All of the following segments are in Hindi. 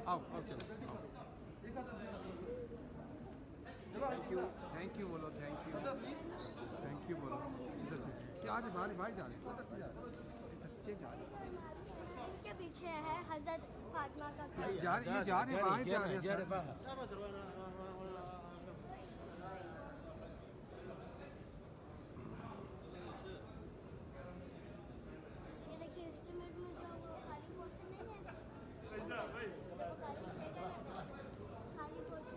आओ आओ चलो। थैंक यू बोलो, थैंक यू बोलो। इधर से क्या आज बाहर बाहर जा रहे हैं, उधर से जा रहे हैं, इधर से जा रहे हैं। इसके पीछे है हजरत फातिमा का घर। जा रहे हैं बाहर जा रहे हैं सर। ये देखिए इसके में जो वो खाली पोर्शन नहीं है, खाली पोर्शन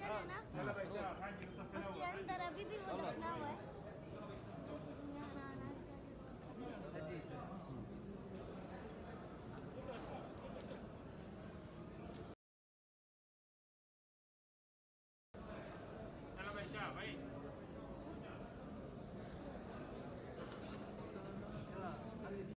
है ना, उसके अंदर अभी भी वो दफना हुआ है।